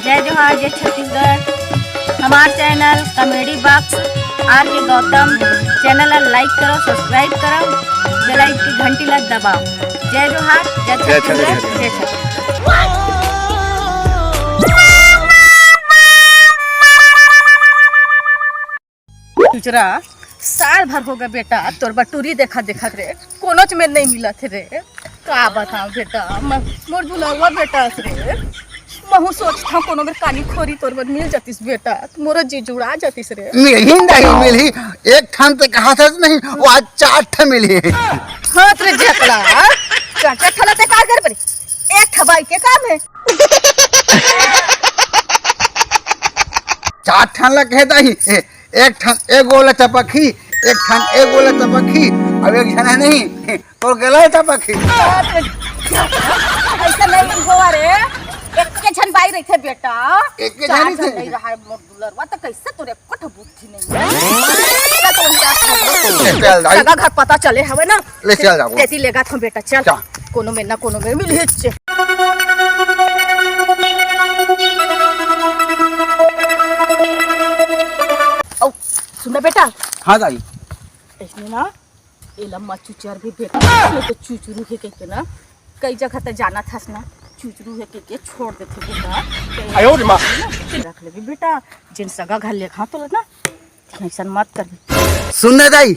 जय जोहार जय छत्तीसगढ़। हमार चैनल कॉमेडी बॉक्स आर के गौतम चैनल ला लाइक करो, सब्सक्राइब करो, बेल आइकन की घंटी ला दबाओ। जय जोहार जय छत्तीसगढ़ जय छत्तीसगढ़। चुचरा साल भर हो गया बेटा, तोर बटूरी देखा देखा रे कोनोच में नहीं मिला थे रे। का बताऊं बेटा, मोर बुलावा बेटा रे महू सोचता कोनो में कानी खोरी तोर बद मिल जातीस बेटा, मोर जी जुड़ा जातीस रे। मिली नहीं मिली, एक ठान ते कहा था नहीं, वो आज 4 ठा मिली। हाँ तेरे झकला चाचा ठला ते का कर पड़ी, एक ठबाई के काम है। 4 ठान ला कहता ही, एक ठान एक गोला चपखी, एक ठान एक गोला चपखी, अब एक जना नहीं तो गला चपखी। ऐसा नहीं हुआ रे, एक के छन बाई रही थे बेटा, एक के जानी थे नहीं रहा है मोर दुलरवा तो कैसे तोरे कोठ बुद्धि नहीं सगा घर पता चले हवे ना, ले चल जाओ तेती लेगा था बेटा। चल कोनो में ना कोनो में मिल हिच। ओ सुन बेटा। हाँ दाई इसमें ना ये लम्मा चुचर भी बेटा, ये तो चुचरू है के ना कई जगह तक जाना था ना, चुचरू है के छोड़ देते बेटा। आयो रे मां रख ले भी बेटा, जिन सगा घर ले खा तो ना ऐसा मत कर। सुनना दाई,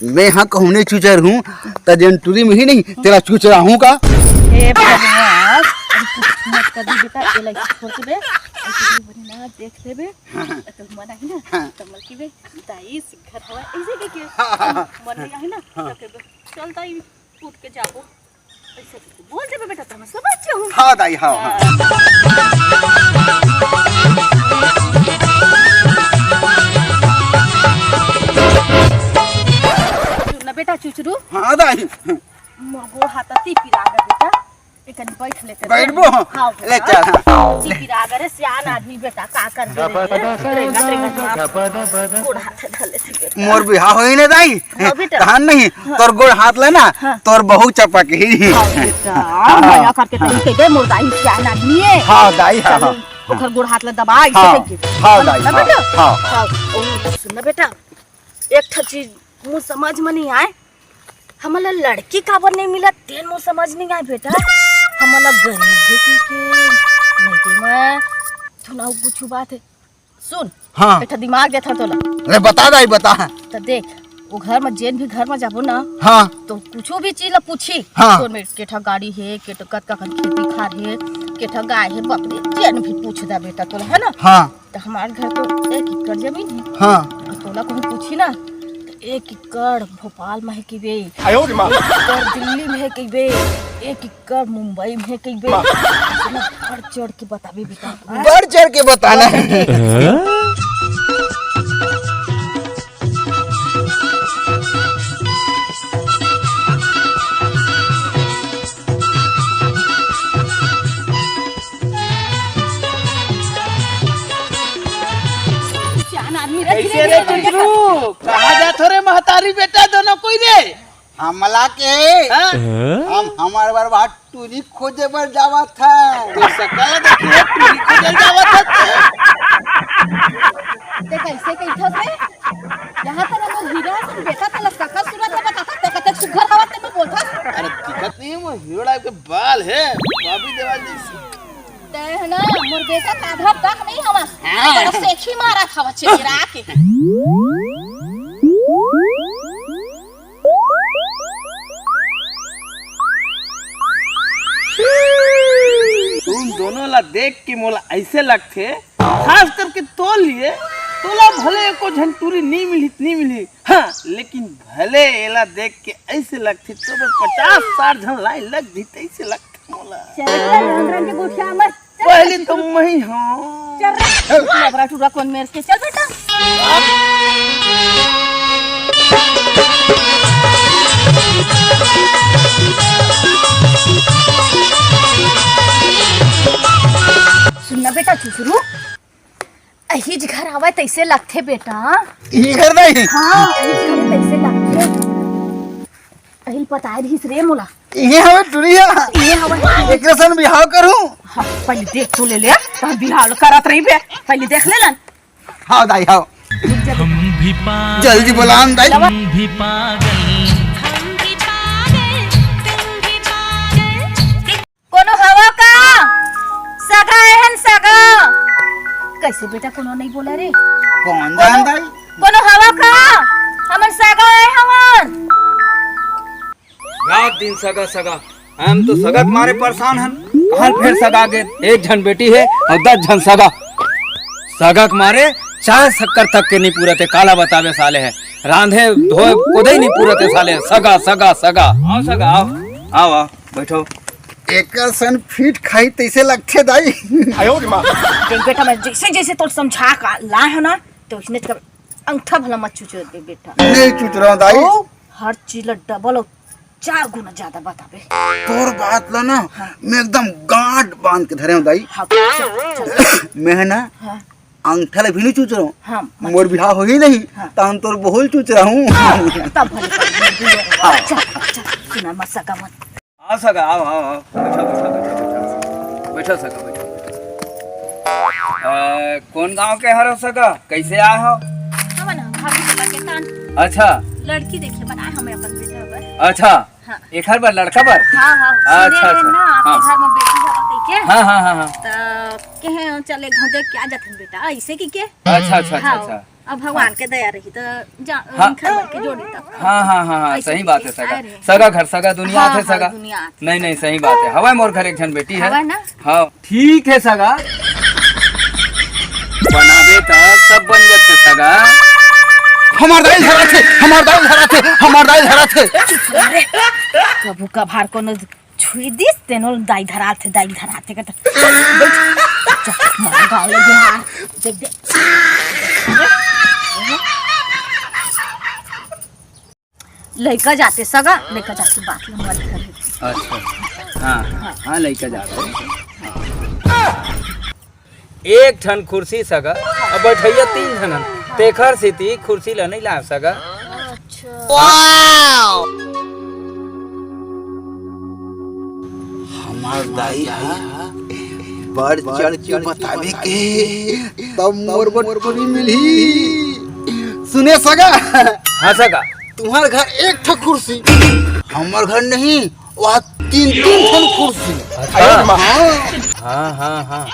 मैं हाँ कहूने चुचर हूँ तो जेंटुरी में ही नहीं तेरा चुचरा हूँ का। हे भगवान मत कर दी बेटा, ये लाइक छोड़ के बे ना देख ले बे तो मना ही ना तो मल की बे दाई घर हवा ऐसे के मन नहीं है ना तो चल दाई कूद के जाबो ऐसे बोल दे बेटा, तुम सब अच्छे हो। हाँ दाई हाँ हाँ ना बेटा चुचरू। हाँ दाई मगो हाथती पिरागा बेटा, एकन बैठ लेते बैठबो ले चल। ती पिरागा रे सियान आदमी बेटा का कर दे गोड़ हाथ धले थे। मोर बिहा होई ने दाई धान नहीं तोर गोड़ हाथ लेना तोर बहु चपक ही। माया करके तई दे मोर दाई सियान आदमी है। हाँ दाई हाँ हाँ ओकर गोड़ हाथ ले दबाई से के। हाँ दाई बेटा हाँ ओ सुन बेटा, एक ठा चीज मुझ समझ में नहीं आए, हमला लड़की काबर नहीं मिला तेन मुझ समझ नहीं आए बेटा। हमला गरीब देखी के नहीं तो मैं थोड़ा कुछ बात है सुन। हाँ बेटा दिमाग देता तोला ले बता दाई बता। तो देख वो घर में जेन भी घर में जाबो ना हाँ तो कुछो भी चीज ला पूछी। हाँ तोर में केठा गाड़ी है, केठा कतका खन खेती खार है, केठा गाय है, बकरी जेन भी पूछ दा बेटा तोला है ना। हाँ तो हमारे घर तो 1 एकड़ जमीन है। हाँ तोला कोई पूछी ना 1 एकड़ भोपाल में है कि बे, 1 एकड़ दिल्ली में है कि बे, 1 एकड़ मुंबई में है कि बे, बढ़ चढ़ के बताबे बेटा, बढ़ चढ़ के बताना है। कैसे रे चुचरू कहाँ जात हो रे महतारी बेटा दोनों कोई रे। हमला के हम हमारे बार बात टूरी खोजे पर जावा था। तो सकल देखिए टूरी खोजे जावा था ते कैसे कैठो से यहाँ तर हम हीरा से बेटा तला सकल सूरत में बता ते कते सुघर हवा ते में बोलता। अरे दिक्कत नहीं है, वो हीरो टाइप के बाल है भाभी देवाल जैसी ते है ना मोर बेटा आधा तक नहीं हवा बड़ा सेखी मारा था चेहरा के। तुम दोनों ला देख के मोला ऐसे लगते, खास करके तो लिए तोला भले को झंटूरी नहीं मिली हाँ, लेकिन भले एला देख के ऐसे लगते तो 50-60 झन लाइन लग दी ऐसे लगते मोला। चल रंग के गुठिया मत पहले तो मैं ही हूँ। चल लबरा टूरा कौन मेरे के चल बेटा। सुनना बेटा चुचरू, अही घर आवा तैसे लगते बेटा। ई घर नहीं हाँ अही घर तैसे लगते। अहिल पताए रहीस रे मोला ये हमें टुरिया ये हवा एक सन बिहाव करूं। हाँ, पहले देख तो ले ले तो बिहार करत रही बे पहले देख ले लन हाँ दाई हाँ जल्दी बुलान दाई। कोनो हवा का सगा एहन सगा कैसे बेटा कोनो नहीं बोला रे कौन जान दाई? कोनो हवा का हमर सगा है हमर रात दिन सगा सगा हम तो सगा मारे परेशान हन। कहाँ फिर सगा के एक जन बेटी है और 10 जन सगा सगा के मारे चाय शक्कर तक के नहीं पूरते काला बतावे साले है रांधे धोए कोदे नहीं पूरते साले सगा सगा सगा आओ सगा आओ आओ आओ बैठो। एक सन फीट खाई तैसे लगते दाई। देख बेटा मैं जैसे जैसे तो समझा का ला है ना तो उसने तो अंगूठा भला मत चुचो दे बेटा नहीं चुच रहा दाई। ओ, हर चीज डबल 4 गुना ज्यादा बताबे। तोर बात ला ना मैं एकदम गांठ बांध के धरे हूँ दाई। हाँ चल मैं है ना हाँ अंगठा भी नहीं चूच रहा हूँ। हाँ मोर बिहार हो ही नहीं हाँ। तान तोर बहुल चूच रहा हूँ। तब भले अच्छा अच्छा सुना मत सका मत आओ सगा आओ आओ आओ बैठो सगा बैठो। कौन गांव के हरो सगा कैसे आए हो? हम ना भाभी के पाकिस्तान अच्छा लड़की देखे बनाए हमें अपन बेटा पर अच्छा हाँ। एक हर बार लड़का बार हाँ हाँ अच्छा, सुने अच्छा, ना आपके हाँ। घर में बेटी जावा कह के हाँ हाँ हाँ हाँ तो कहे चले घंटे क्या जाते बेटा ऐसे की के अच्छा अच्छा अच्छा हाँ अच्छा अब भगवान के दया रही तो हाँ। घर भर के जोड़ी तक हाँ हाँ हाँ हाँ ऐसे सही बात है ऐसे सगा आए रहे। सगा घर सगा दुनिया हाँ, थे हाँ, सगा दुनिया आथे। नहीं नहीं सही बात है हवा मोर घर एक जन बेटी है हवा ना? हाँ ठीक है सगा बनावे तो सब बन जाते सगा हमार दाई धरा थे हमार दाई धरा थे हमार दाई धरा थे। कबू कभार कोनो छुई दिस तेनो दाई धराते के मार गाँव लगे हाँ देख दे लड़का जाते सगा लड़का जाते बात मत कर। अच्छा हाँ हाँ लड़का जा रहा है एक ठन कुर्सी सगा और बैठैया 3 ठन तेखर सीती कुर्सी ला नहीं ला सगा हमार दाई बढ़ चढ़ के बतावे के तब मोर बटोरी मिली। सुने सगा हाँ सगा तुम्हारे घर एक ठो कुर्सी हमार घर नहीं वहाँ 3 ठन कुर्सी। अच्छा हाँ हाँ हाँ हाँ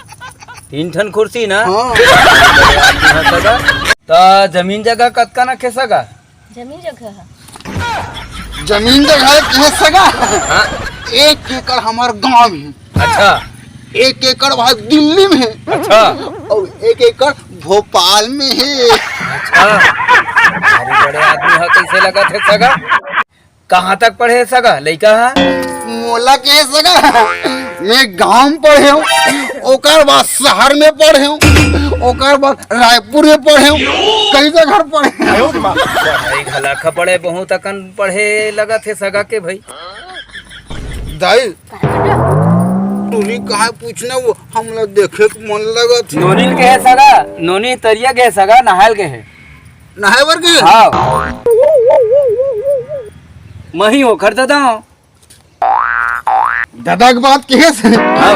3 ठन कुर्सी ना हाँ हाँ सगा तो जमीन जगह कतका ना के सगा जमीन जगह है जमीन जगह कहे सगा हाँ 1 एकड़ हमार गांव में अच्छा 1 एकड़ वहाँ दिल्ली में है अच्छा और 1 एकड़ भोपाल में है। अच्छा अरे बड़े आदमी हो कैसे लगा थे सगा कहाँ तक पढ़े सगा लड़का है मोला के सगा मैं गांव में पढ़े हूँ ओकर बाद शहर में पढ़े हूँ ओकर बाद रायपुर में पढ़े हूँ कई जगह पढ़े हूँ। भाई घलाखा पढ़े बहुत अकन पढ़े लगा थे सगा के भाई दाई तुम्हें कहा पूछना वो हम लोग देखे के मन लगा थे नोनी के है सगा नोनी तरिया के है सगा नहाल के है नहाए बर के हाँ मही हो खर दादा दादा की बात कहे से हाँ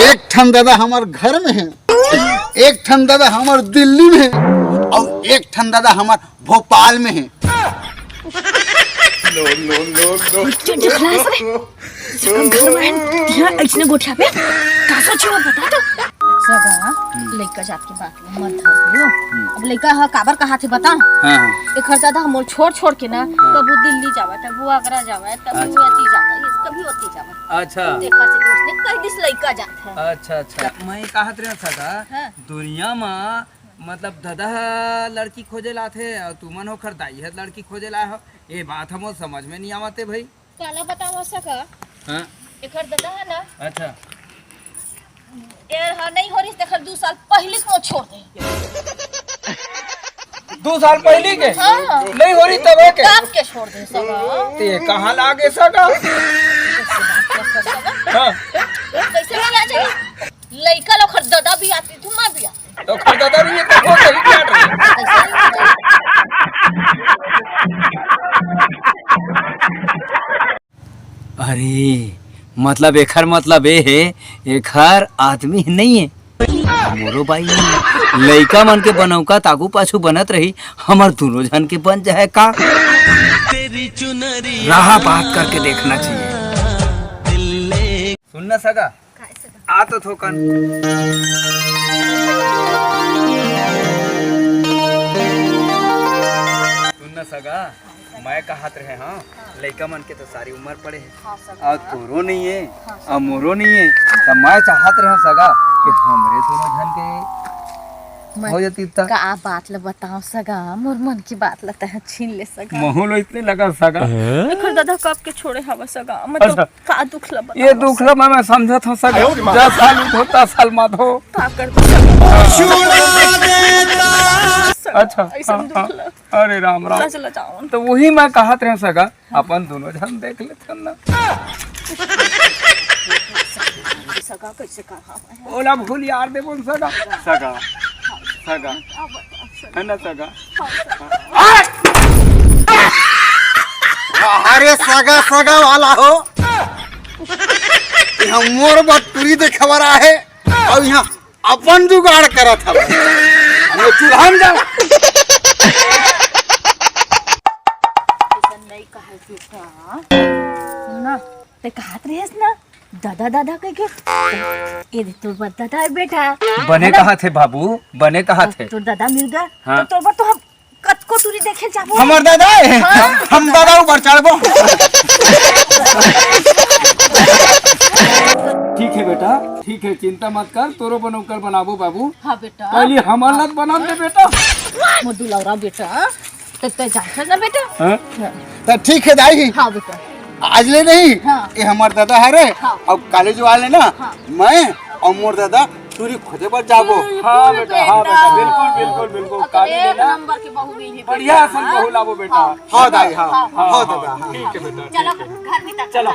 एक ठन दादा हमार घर में है एक ठन दादा हमार दिल्ली में है और एक ठन दादा हमार भोपाल में है। ऐसने गोठिया पे का सोची हो बता तो सगा लड़का जात की बात मत धर अब लड़का हा काबर कहा थे बता हाँ एक खर्चा था मोर छोड़ के ना कबू दिल्ली जावा कबू आगरा जावा कबू अति जावा कभी अति जावा अच्छा देखा से उसने कई दिस लड़का जात है अच्छा अच्छा मैं कहत रहा सगा हाँ। दुनिया में मतलब दादा लड़की खोजे ला थे और तुमन हो खर दाई है लड़की खोजे ला हो ये बात हम समझ में नहीं आवते भाई काला बतावा सका हाँ एक दादा है ना अच्छा यार हाँ नहीं हो रही देखर 2 साल पहले को छोड़ दे 2 साल पहले के हाँ। नहीं हो रही तब के काम के छोड़ दे सगा ते कहाँ लागे सगा हाँ कैसे नहीं आ जाए लड़का लोग खर दादा भी आती तुम भी आती तो खर दादा नहीं है तो वो सही क्या रहे अरे अरे मतलब एखर मतलब ये है एखर आदमी नहीं है मोरो भाई लइका मन के बनौका तागू पाछू बनत रही हमर दोनों जन के बन जाए का रहा बात करके देखना चाहिए। सुनना सगा आ तो थोकन सुनना सगा मैं कहत रहे हाँ लइका मन के तो सारी उम्र पड़े है और तोरो नहीं है और मोरो नहीं है तो मैं चाहत रहे सगा कि हमरे दोनों जन के हो जाती ता का बात ल बताओ सगा मोर मन की बात लगता है छीन ले सगा महू लो इतने लगा सगा एकर दादा कब के छोड़े हवा सगा मतलब का दुख ल बताओ ये दुख ला मैं समझत हूँ सगा 10 साल होता साल माधो का कर सगा अच्छा ऐसा दुख हाँ, ल अरे राम राम चला जाओ तो वही मैं कहत रहे सगा अपन दोनों जन देख लेते ना सगा कैसे कहा ओला भूल यार दे बोल सगा सगा सगा है ना सगा अरे सगा सगा वाला हो यहाँ मोर बात पूरी दे खबर है और यहाँ अपन जुगाड़ करत हवे हमें चूल्हा में जाओ ऐसा नहीं कहा बेटा सुनना ते कहत रहिस ना दादा दादा कह के ये देख तोर दादा है बेटा बने कहा थे बाबू बने कहा थे तोर दादा मिल गया हाँ। तो तोर तो हम कतको टूरी देखे जाबो हमर दादा है हम दादा ऊपर चढ़बो ठीक है बेटा ठीक है चिंता मत कर तोरो बनौकर बनाबो बाबू हां बेटा पहले हमार लत बना दे बेटा मोदू लौरा बेटा ते जाता ना बेटा हाँ? तो ठीक है दाई हां बेटा आज ले नहीं हाँ। ये हमार दादा है रे हाँ। और कॉलेज वाले ना हाँ। मैं और मोर दादा चूरी खोदे पर जाबो हाँ बेटा बिल्कुल बिल्कुल बिल्कुल काली एक लेना नंबर के बहू मिली बढ़िया सन बहू लाबो बेटा हाँ दाई हाँ हाँ, हाँ हाँ, दादा हाँ ठीक है बेटा चलो घर भीतर चलो